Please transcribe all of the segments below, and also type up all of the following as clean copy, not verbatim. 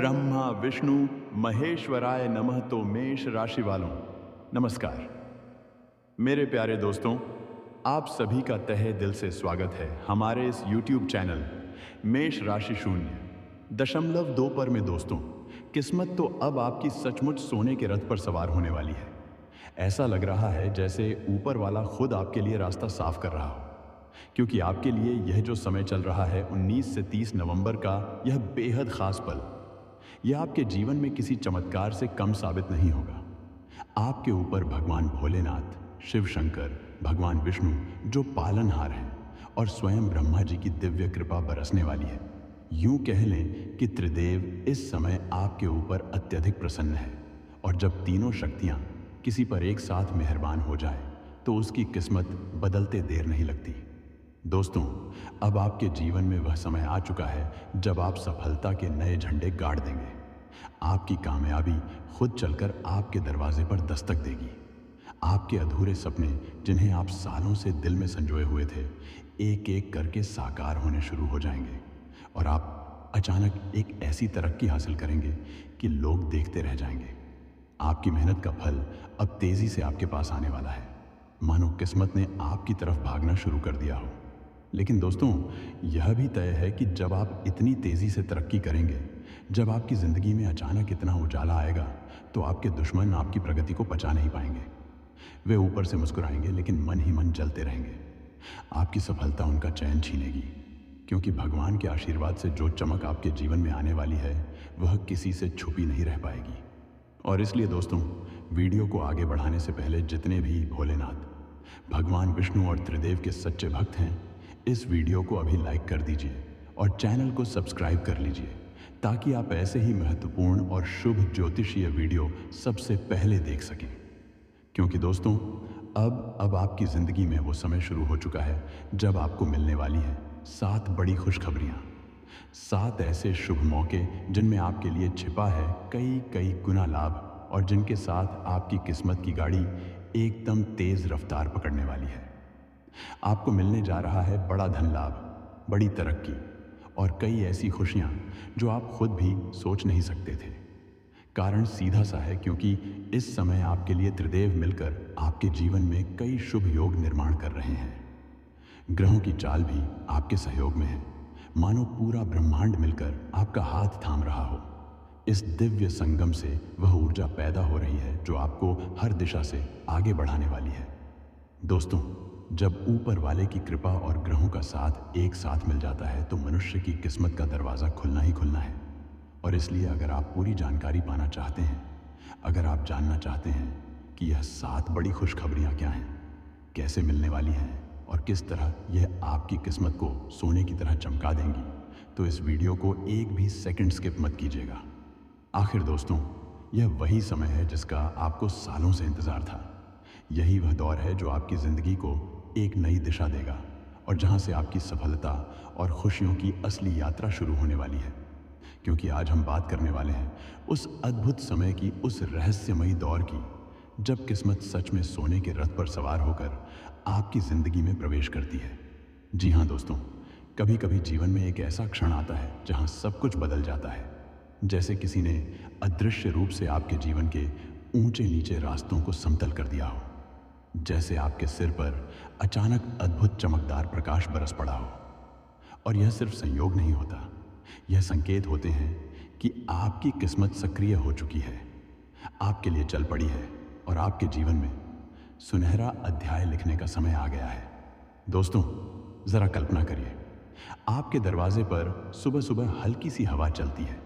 ब्रह्मा विष्णु महेश्वराय नमः। तो मेष राशि वालों, नमस्कार। मेरे प्यारे दोस्तों, आप सभी का तहे दिल से स्वागत है हमारे इस YouTube चैनल मेष राशि 0.2 पर में। दोस्तों, किस्मत तो अब आपकी सचमुच सोने के रथ पर सवार होने वाली है। ऐसा लग रहा है जैसे ऊपर वाला खुद आपके लिए रास्ता साफ कर रहा हो, क्योंकि आपके लिए यह जो समय चल रहा है 19 से 30 नवंबर का, यह बेहद खास पल, यह आपके जीवन में किसी चमत्कार से कम साबित नहीं होगा। आपके ऊपर भगवान भोलेनाथ, शिव शंकर, भगवान विष्णु जो पालनहार हैं, और स्वयं ब्रह्मा जी की दिव्य कृपा बरसने वाली है। यूं कह लें कि त्रिदेव इस समय आपके ऊपर अत्यधिक प्रसन्न है, और जब तीनों शक्तियां किसी पर एक साथ मेहरबान हो जाए तो उसकी किस्मत बदलते देर नहीं लगती। दोस्तों, अब आपके जीवन में वह समय आ चुका है जब आप सफलता के नए झंडे गाड़ देंगे। आपकी कामयाबी खुद चलकर आपके दरवाजे पर दस्तक देगी। आपके अधूरे सपने, जिन्हें आप सालों से दिल में संजोए हुए थे, एक एक करके साकार होने शुरू हो जाएंगे, और आप अचानक एक ऐसी तरक्की हासिल करेंगे कि लोग देखते रह जाएंगे। आपकी मेहनत का फल अब तेजी से आपके पास आने वाला है, मानो किस्मत ने आपकी तरफ भागना शुरू कर दिया हो। लेकिन दोस्तों, यह भी तय है कि जब आप इतनी तेजी से तरक्की करेंगे, जब आपकी जिंदगी में अचानक इतना उजाला आएगा, तो आपके दुश्मन आपकी प्रगति को पचा नहीं पाएंगे। वे ऊपर से मुस्कुराएंगे, लेकिन मन ही मन जलते रहेंगे। आपकी सफलता उनका चैन छीनेगी, क्योंकि भगवान के आशीर्वाद से जो चमक आपके जीवन में आने वाली है, वह किसी से छुपी नहीं रह पाएगी। और इसलिए दोस्तों, वीडियो को आगे बढ़ाने से पहले जितने भी भोलेनाथ, भगवान विष्णु और त्रिदेव के सच्चे भक्त हैं, इस वीडियो को अभी लाइक कर दीजिए और चैनल को सब्सक्राइब कर लीजिए, ताकि आप ऐसे ही महत्वपूर्ण और शुभ ज्योतिषीय वीडियो सबसे पहले देख सकें। क्योंकि दोस्तों, अब आपकी ज़िंदगी में वो समय शुरू हो चुका है जब आपको मिलने वाली है 7 बड़ी खुशखबरियाँ, 7 ऐसे शुभ मौके जिनमें आपके लिए छिपा है कई गुना लाभ, और जिनके साथ आपकी किस्मत की गाड़ी एकदम तेज़ रफ्तार पकड़ने वाली है। आपको मिलने जा रहा है बड़ा धन लाभ, बड़ी तरक्की, और कई ऐसी खुशियां जो आप खुद भी सोच नहीं सकते थे। कारण सीधा सा है, क्योंकि इस समय आपके लिए त्रिदेव मिलकर आपके जीवन में कई शुभ योग निर्माण कर रहे हैं। ग्रहों की चाल भी आपके सहयोग में है, मानो पूरा ब्रह्मांड मिलकर आपका हाथ थाम रहा हो। इस दिव्य संगम से वह ऊर्जा पैदा हो रही है जो आपको हर दिशा से आगे बढ़ाने वाली है। दोस्तों, जब ऊपर वाले की कृपा और ग्रहों का साथ एक साथ मिल जाता है, तो मनुष्य की किस्मत का दरवाज़ा खुलना ही खुलना है। और इसलिए अगर आप पूरी जानकारी पाना चाहते हैं, अगर आप जानना चाहते हैं कि यह 7 बड़ी खुशखबरियाँ क्या हैं, कैसे मिलने वाली हैं, और किस तरह यह आपकी किस्मत को सोने की तरह चमका देंगी, तो इस वीडियो को एक भी सेकंड स्किप मत कीजिएगा। आखिर दोस्तों, यह वही समय है जिसका आपको सालों से इंतज़ार था। यही वह दौर है जो आपकी ज़िंदगी को एक नई दिशा देगा, और जहां से आपकी सफलता और खुशियों की असली यात्रा शुरू होने वाली है। क्योंकि आज हम बात करने वाले हैं उस अद्भुत समय की, उस रहस्यमयी दौर की, जब किस्मत सच में सोने के रथ पर सवार होकर आपकी ज़िंदगी में प्रवेश करती है। जी हाँ दोस्तों, कभी कभी जीवन में एक ऐसा क्षण आता है जहाँ सब कुछ बदल जाता है, जैसे किसी ने अदृश्य रूप से आपके जीवन के ऊंचे नीचे रास्तों को समतल कर दिया हो, जैसे आपके सिर पर अचानक अद्भुत चमकदार प्रकाश बरस पड़ा हो। और यह सिर्फ संयोग नहीं होता, यह संकेत होते हैं कि आपकी किस्मत सक्रिय हो चुकी है, आपके लिए चल पड़ी है, और आपके जीवन में सुनहरा अध्याय लिखने का समय आ गया है। दोस्तों, ज़रा कल्पना करिए, आपके दरवाजे पर सुबह सुबह हल्की सी हवा चलती है,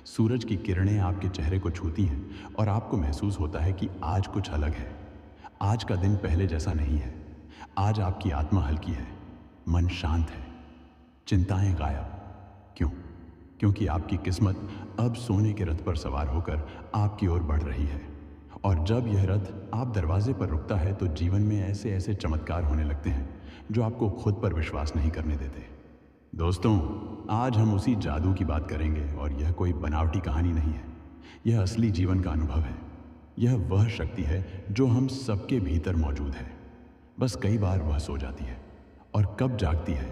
सूरज की किरणें आपके चेहरे को छूती हैं, और आपको महसूस होता है कि आज कुछ अलग है। आज का दिन पहले जैसा नहीं है। आज आपकी आत्मा हल्की है, मन शांत है, चिंताएं गायब। क्यों? क्योंकि आपकी किस्मत अब सोने के रथ पर सवार होकर आपकी ओर बढ़ रही है। और जब यह रथ आप दरवाजे पर रुकता है, तो जीवन में ऐसे ऐसे चमत्कार होने लगते हैं जो आपको खुद पर विश्वास नहीं करने देते। दोस्तों, आज हम उसी जादू की बात करेंगे, और यह कोई बनावटी कहानी नहीं है, यह असली जीवन का अनुभव है। यह वह शक्ति है जो हम सबके भीतर मौजूद है, बस कई बार वह सो जाती है, और कब जागती है,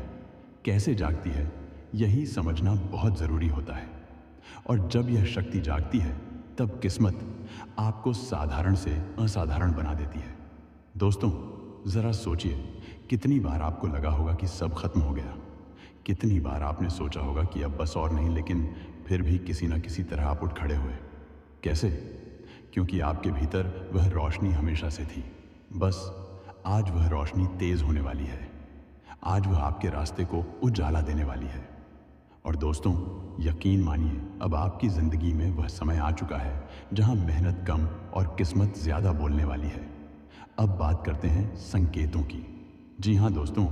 कैसे जागती है, यही समझना बहुत ज़रूरी होता है। और जब यह शक्ति जागती है तब किस्मत आपको साधारण से असाधारण बना देती है। दोस्तों, ज़रा सोचिए, कितनी बार आपको लगा होगा कि सब खत्म हो गया। कितनी बार आपने सोचा होगा कि अब बस और नहीं, लेकिन फिर भी किसी न किसी तरह आप उठ खड़े हुए। कैसे? क्योंकि आपके भीतर वह रोशनी हमेशा से थी। बस आज वह रोशनी तेज होने वाली है। आज वह आपके रास्ते को उजाला देने वाली है। और दोस्तों, यकीन मानिए, अब आपकी ज़िंदगी में वह समय आ चुका है जहां मेहनत कम और किस्मत ज़्यादा बोलने वाली है। अब बात करते हैं संकेतों की। जी हाँ दोस्तों,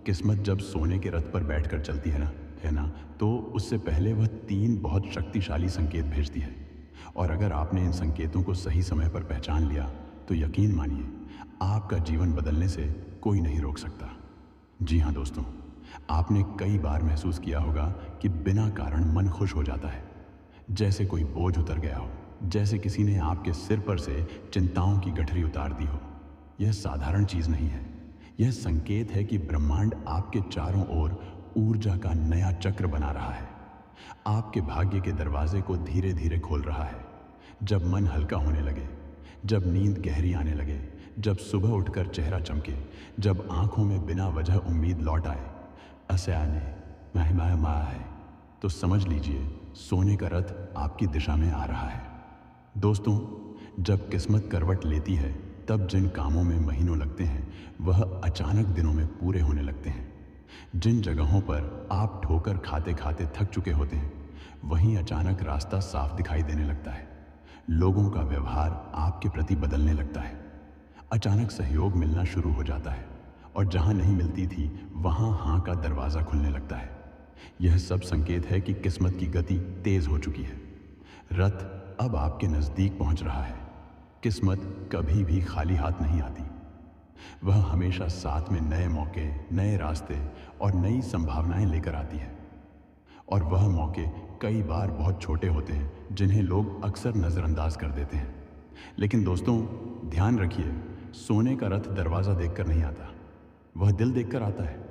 किस्मत जब सोने के रथ पर बैठकर चलती है ना, तो उससे पहले वह 3 बहुत शक्तिशाली संकेत भेजती है। और अगर आपने इन संकेतों को सही समय पर पहचान लिया तो यकीन मानिए, आपका जीवन बदलने से कोई नहीं रोक सकता। जी हाँ दोस्तों, आपने कई बार महसूस किया होगा कि बिना कारण मन खुश हो जाता है, जैसे कोई बोझ उतर गया हो, जैसे किसी ने आपके सिर पर से चिंताओं की गठरी उतार दी हो। यह साधारण चीज़ नहीं है। यह संकेत है कि ब्रह्मांड आपके चारों ओर ऊर्जा का नया चक्र बना रहा है, आपके भाग्य के दरवाजे को धीरे धीरे खोल रहा है। जब मन हल्का होने लगे, जब नींद गहरी आने लगे, जब सुबह उठकर चेहरा चमके, जब आंखों में बिना वजह उम्मीद लौट आए, असयाने महिमा माया है, तो समझ लीजिए सोने का रथ आपकी दिशा में आ रहा है। दोस्तों, जब किस्मत करवट लेती है तब जिन कामों में महीनों लगते हैं वह अचानक दिनों में पूरे होने लगते हैं। जिन जगहों पर आप ठोकर खाते खाते थक चुके होते हैं, वहीं अचानक रास्ता साफ दिखाई देने लगता है। लोगों का व्यवहार आपके प्रति बदलने लगता है। अचानक सहयोग मिलना शुरू हो जाता है और जहां नहीं मिलती थी वहां हाँ का दरवाज़ा खुलने लगता है। यह सब संकेत है कि किस्मत की गति तेज हो चुकी है। रथ अब आपके नज़दीक पहुंच रहा है। किस्मत कभी भी खाली हाथ नहीं आती। वह हमेशा साथ में नए मौके, नए रास्ते और नई संभावनाएं लेकर आती है। और वह मौके कई बार बहुत छोटे होते हैं जिन्हें लोग अक्सर नज़रअंदाज कर देते हैं। लेकिन दोस्तों, ध्यान रखिए, सोने का रथ दरवाज़ा देखकर नहीं आता, वह दिल देखकर आता है।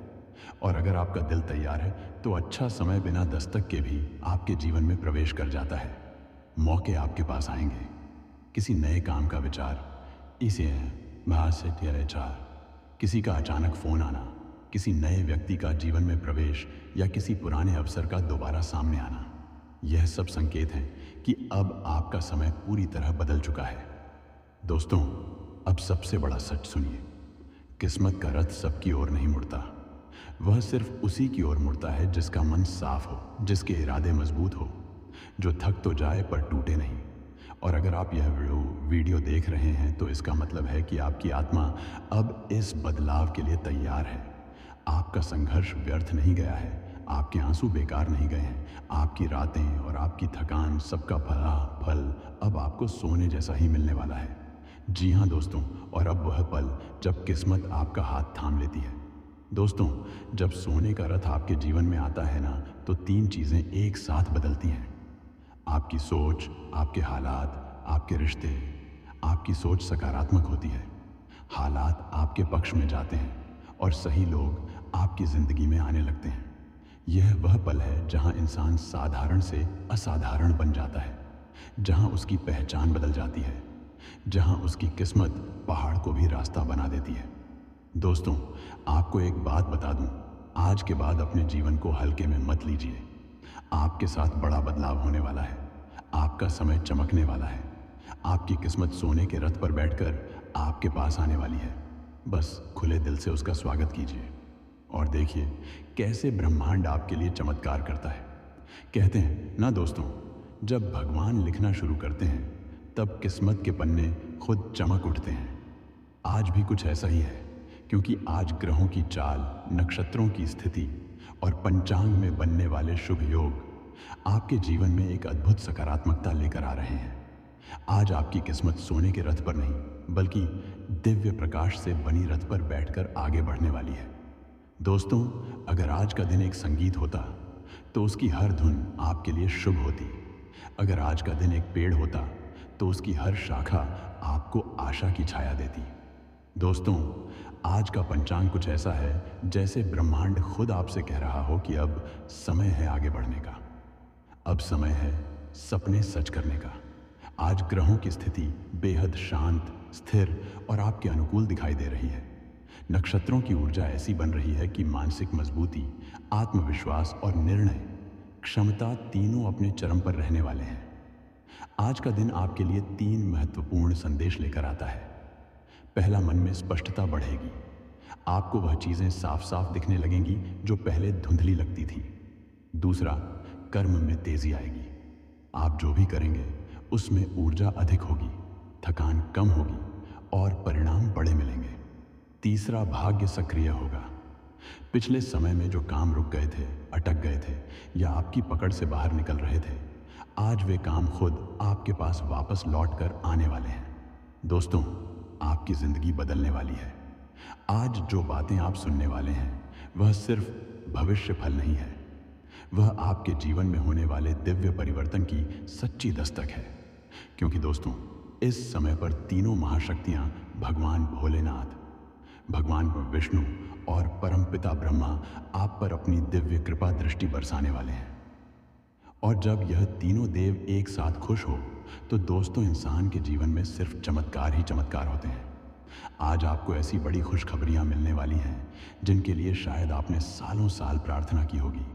और अगर आपका दिल तैयार है तो अच्छा समय बिना दस्तक के भी आपके जीवन में प्रवेश कर जाता है। मौके आपके पास आएंगे। किसी नए काम का विचार, इसे महासेचार, किसी का अचानक फ़ोन आना, किसी नए व्यक्ति का जीवन में प्रवेश या किसी पुराने अवसर का दोबारा सामने आना, यह सब संकेत हैं कि अब आपका समय पूरी तरह बदल चुका है। दोस्तों, अब सबसे बड़ा सच सुनिए, किस्मत का रथ सबकी ओर नहीं मुड़ता। वह सिर्फ उसी की ओर मुड़ता है जिसका मन साफ हो, जिसके इरादे मजबूत हो, जो थक तो जाए पर टूटे नहीं। और अगर आप यह वीडियो देख रहे हैं तो इसका मतलब है कि आपकी आत्मा अब इस बदलाव के लिए तैयार है। आपका संघर्ष व्यर्थ नहीं गया है, आपके आंसू बेकार नहीं गए हैं, आपकी रातें और आपकी थकान सबका फल अब आपको सोने जैसा ही मिलने वाला है। जी हाँ दोस्तों, और अब वह पल जब किस्मत आपका हाथ थाम लेती है। दोस्तों, जब सोने का रथ आपके जीवन में आता है ना, तो 3 चीज़ें एक साथ बदलती हैं। आपकी सोच, आपके हालात, आपके रिश्ते। आपकी सोच सकारात्मक होती है, हालात आपके पक्ष में जाते हैं और सही लोग आपकी ज़िंदगी में आने लगते हैं। यह वह पल है जहां इंसान साधारण से असाधारण बन जाता है, जहां उसकी पहचान बदल जाती है, जहां उसकी किस्मत पहाड़ को भी रास्ता बना देती है। दोस्तों, आपको एक बात बता दूं, आज के बाद अपने जीवन को हल्के में मत लीजिए। आपके साथ बड़ा बदलाव होने वाला है। आपका समय चमकने वाला है। आपकी किस्मत सोने के रथ पर बैठकर आपके पास आने वाली है। बस खुले दिल से उसका स्वागत कीजिए और देखिए कैसे ब्रह्मांड आपके लिए चमत्कार करता है। कहते हैं ना दोस्तों, जब भगवान लिखना शुरू करते हैं तब किस्मत के पन्ने खुद चमक उठते हैं। आज भी कुछ ऐसा ही है, क्योंकि आज ग्रहों की चाल, नक्षत्रों की स्थिति और पंचांग में बनने वाले शुभ योग आपके जीवन में एक अद्भुत सकारात्मकता लेकर आ रहे हैं। आज आपकी किस्मत सोने के रथ पर नहीं, बल्कि दिव्य प्रकाश से बनी रथ पर बैठकर आगे बढ़ने वाली है। दोस्तों, अगर आज का दिन एक संगीत होता तो उसकी हर धुन आपके लिए शुभ होती। अगर आज का दिन एक पेड़ होता तो उसकी हर शाखा आपको आशा की छाया देती। दोस्तों, आज का पंचांग कुछ ऐसा है जैसे ब्रह्मांड खुद आपसे कह रहा हो कि अब समय है आगे बढ़ने का। अब समय है सपने सच करने का। आज ग्रहों की स्थिति बेहद शांत, स्थिर और आपके अनुकूल दिखाई दे रही है। नक्षत्रों की ऊर्जा ऐसी बन रही है कि मानसिक मजबूती, आत्मविश्वास और निर्णय क्षमता तीनों अपने चरम पर रहने वाले हैं। आज का दिन आपके लिए 3 महत्वपूर्ण संदेश लेकर आता है। पहला, मन में स्पष्टता बढ़ेगी। आपको वह चीजें साफ साफ दिखने लगेंगी जो पहले धुंधली लगती थी। दूसरा, कर्म में तेजी आएगी। आप जो भी करेंगे उसमें ऊर्जा अधिक होगी, थकान कम होगी और परिणाम बड़े मिलेंगे। तीसरा, भाग्य सक्रिय होगा। पिछले समय में जो काम रुक गए थे, अटक गए थे या आपकी पकड़ से बाहर निकल रहे थे, आज वे काम खुद आपके पास वापस लौट कर आने वाले हैं। दोस्तों, आपकी जिंदगी बदलने वाली है। आज जो बातें आप सुनने वाले हैं वह सिर्फ भविष्य फल नहीं है, वह आपके जीवन में होने वाले दिव्य परिवर्तन की सच्ची दस्तक है। क्योंकि दोस्तों, इस समय पर तीनों महाशक्तियां भगवान भोलेनाथ, भगवान विष्णु और परमपिता ब्रह्मा आप पर अपनी दिव्य कृपा दृष्टि बरसाने वाले हैं। और जब यह तीनों देव एक साथ खुश हो तो दोस्तों, इंसान के जीवन में सिर्फ चमत्कार ही चमत्कार होते हैं। आज आपको ऐसी बड़ी खुशखबरियां मिलने वाली हैं जिनके लिए शायद आपने सालों साल प्रार्थना की होगी,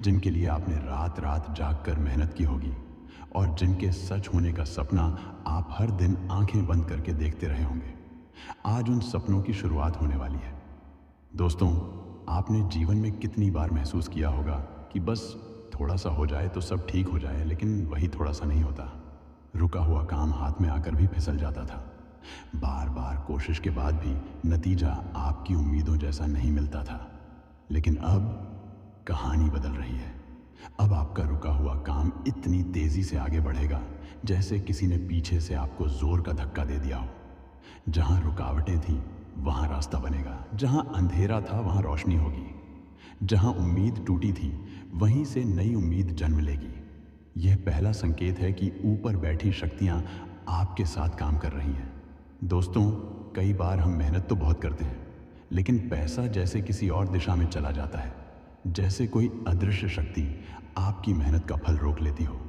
जिनके लिए आपने रात रात जाग कर मेहनत की होगी और जिनके सच होने का सपना आप हर दिन आंखें बंद करके देखते रहे होंगे। आज उन सपनों की शुरुआत होने वाली है। दोस्तों, आपने जीवन में कितनी बार महसूस किया होगा कि बस थोड़ा सा हो जाए तो सब ठीक हो जाए, लेकिन वही थोड़ा सा नहीं होता। रुका हुआ काम हाथ में आकर भी फिसल जाता था। बार बार कोशिश के बाद भी नतीजा आपकी उम्मीदों जैसा नहीं मिलता था। लेकिन अब कहानी बदल रही है। अब आपका रुका हुआ काम इतनी तेजी से आगे बढ़ेगा जैसे किसी ने पीछे से आपको जोर का धक्का दे दिया हो। जहां रुकावटें थी वहां रास्ता बनेगा, जहां अंधेरा था वहां रोशनी होगी, जहां उम्मीद टूटी थी वहीं से नई उम्मीद जन्म लेगी। यह पहला संकेत है कि ऊपर बैठी शक्तियां आपके साथ काम कर रही हैं। दोस्तों, कई बार हम मेहनत तो बहुत करते हैं, लेकिन पैसा जैसे किसी और दिशा में चला जाता है, जैसे कोई अदृश्य शक्ति आपकी मेहनत का फल रोक लेती हो।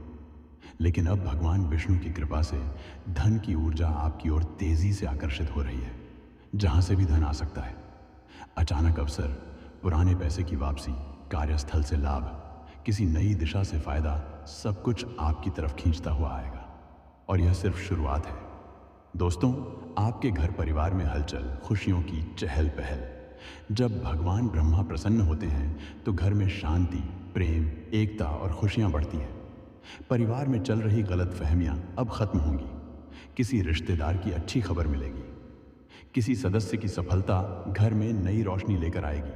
लेकिन अब भगवान विष्णु की कृपा से धन की ऊर्जा आपकी ओर तेजी से आकर्षित हो रही है। जहां से भी धन आ सकता है। अचानक अवसर, पुराने पैसे की वापसी, कार्यस्थल से लाभ, किसी नई दिशा से फायदा, सब कुछ आपकी तरफ खींचता हुआ आएगा। और यह सिर्फ शुरुआत है। दोस्तों, आपके घर परिवार में हलचल, खुशियों की चहल पहल। जब भगवान ब्रह्मा प्रसन्न होते हैं तो घर में शांति, प्रेम, एकता और खुशियां बढ़ती हैं। परिवार में चल रही गलतफहमियां अब खत्म होंगी। किसी रिश्तेदार की अच्छी खबर मिलेगी, किसी सदस्य की सफलता घर में नई रोशनी लेकर आएगी।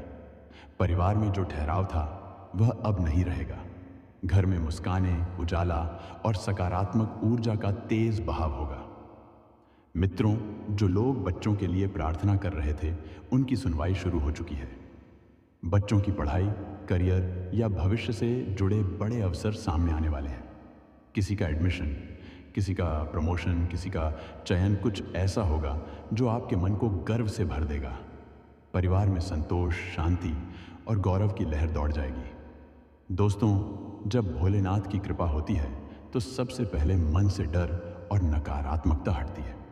परिवार में जो ठहराव था वह अब नहीं रहेगा। घर में मुस्कानें, उजाला और सकारात्मक ऊर्जा का तेज बहाव होगा। मित्रों, जो लोग बच्चों के लिए प्रार्थना कर रहे थे उनकी सुनवाई शुरू हो चुकी है। बच्चों की पढ़ाई, करियर या भविष्य से जुड़े बड़े अवसर सामने आने वाले हैं। किसी का एडमिशन, किसी का प्रमोशन, किसी का चयन कुछ ऐसा होगा जो आपके मन को गर्व से भर देगा। परिवार में संतोष, शांति और गौरव की लहर दौड़ जाएगी। दोस्तों, जब भोलेनाथ की कृपा होती है तो सबसे पहले मन से डर और नकारात्मकता हटती है।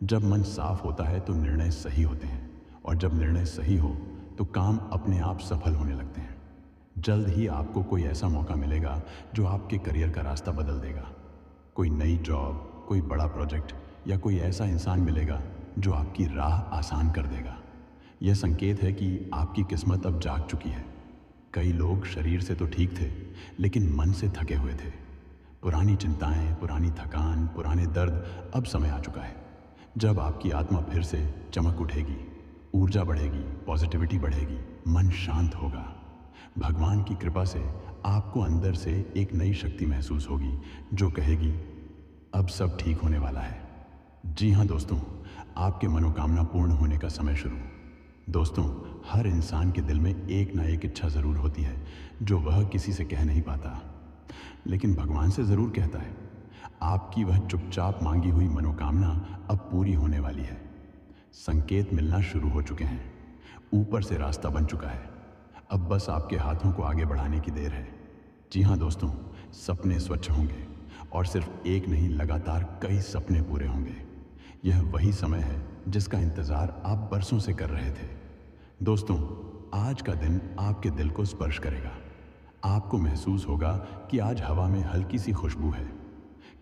जब मन साफ होता है तो निर्णय सही होते हैं, और जब निर्णय सही हो तो काम अपने आप सफल होने लगते हैं। जल्द ही आपको कोई ऐसा मौका मिलेगा जो आपके करियर का रास्ता बदल देगा। कोई नई जॉब, कोई बड़ा प्रोजेक्ट या कोई ऐसा इंसान मिलेगा जो आपकी राह आसान कर देगा। यह संकेत है कि आपकी किस्मत अब जाग चुकी है। कई लोग शरीर से तो ठीक थे, लेकिन मन से थके हुए थे। पुरानी चिंताएं, पुरानी थकान, पुराने दर्द, अब समय आ चुका है जब आपकी आत्मा फिर से चमक उठेगी, ऊर्जा बढ़ेगी, पॉजिटिविटी बढ़ेगी, मन शांत होगा। भगवान की कृपा से आपको अंदर से एक नई शक्ति महसूस होगी जो कहेगी, अब सब ठीक होने वाला है। जी हाँ दोस्तों, आपके मनोकामना पूर्ण होने का समय शुरू। दोस्तों, हर इंसान के दिल में एक ना एक इच्छा ज़रूर होती है जो वह किसी से कह नहीं पाता, लेकिन भगवान से ज़रूर कहता है। आपकी वह चुपचाप मांगी हुई मनोकामना अब पूरी होने वाली है। संकेत मिलना शुरू हो चुके हैं, ऊपर से रास्ता बन चुका है। अब बस आपके हाथों को आगे बढ़ाने की देर है। जी हाँ दोस्तों, सपने स्वच्छ होंगे और सिर्फ एक नहीं, लगातार कई सपने पूरे होंगे। यह वही समय है जिसका इंतज़ार आप बरसों से कर रहे थे। दोस्तों, आज का दिन आपके दिल को स्पर्श करेगा। आपको महसूस होगा कि आज हवा में हल्की सी खुशबू है।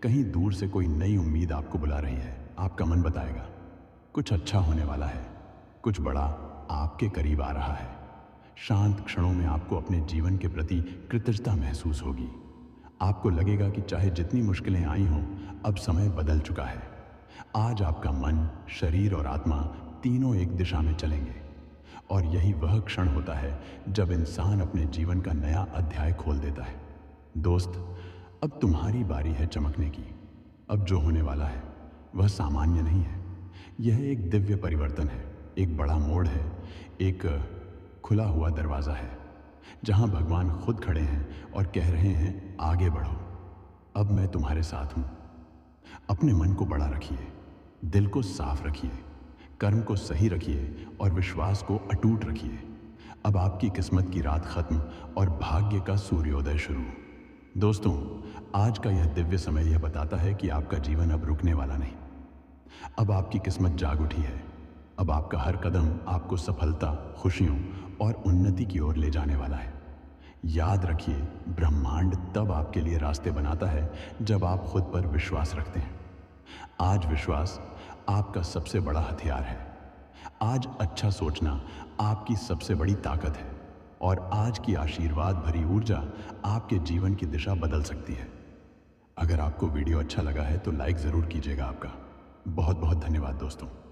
कहीं दूर से कोई नई उम्मीद आपको बुला रही है। आपका मन बताएगा कुछ अच्छा होने वाला है, कुछ बड़ा आपके करीब आ रहा है। शांत क्षणों में आपको अपने जीवन के प्रति कृतज्ञता महसूस होगी। आपको लगेगा कि चाहे जितनी मुश्किलें आई हों, अब समय बदल चुका है। आज आपका मन, शरीर और आत्मा तीनों एक दिशा में चलेंगे। और यही वह क्षण होता है जब इंसान अपने जीवन का नया अध्याय खोल देता है। दोस्त, अब तुम्हारी बारी है चमकने की। अब जो होने वाला है वह सामान्य नहीं है। यह एक दिव्य परिवर्तन है, एक बड़ा मोड़ है, एक खुला हुआ दरवाज़ा है जहां भगवान खुद खड़े हैं और कह रहे हैं, आगे बढ़ो, अब मैं तुम्हारे साथ हूं। अपने मन को बड़ा रखिए, दिल को साफ रखिए, कर्म को सही रखिए और विश्वास को अटूट रखिए। अब आपकी किस्मत की रात खत्म और भाग्य का सूर्योदय शुरू। दोस्तों, आज का यह दिव्य समय यह बताता है कि आपका जीवन अब रुकने वाला नहीं। अब आपकी किस्मत जाग उठी है। अब आपका हर कदम आपको सफलता, खुशियों और उन्नति की ओर ले जाने वाला है। याद रखिए, ब्रह्मांड तब आपके लिए रास्ते बनाता है जब आप खुद पर विश्वास रखते हैं। आज विश्वास आपका सबसे बड़ा हथियार है। आज अच्छा सोचना आपकी सबसे बड़ी ताकत है और आज की आशीर्वाद भरी ऊर्जा आपके जीवन की दिशा बदल सकती है। अगर आपको वीडियो अच्छा लगा है तो लाइक ज़रूर कीजिएगा। आपका बहुत बहुत धन्यवाद दोस्तों।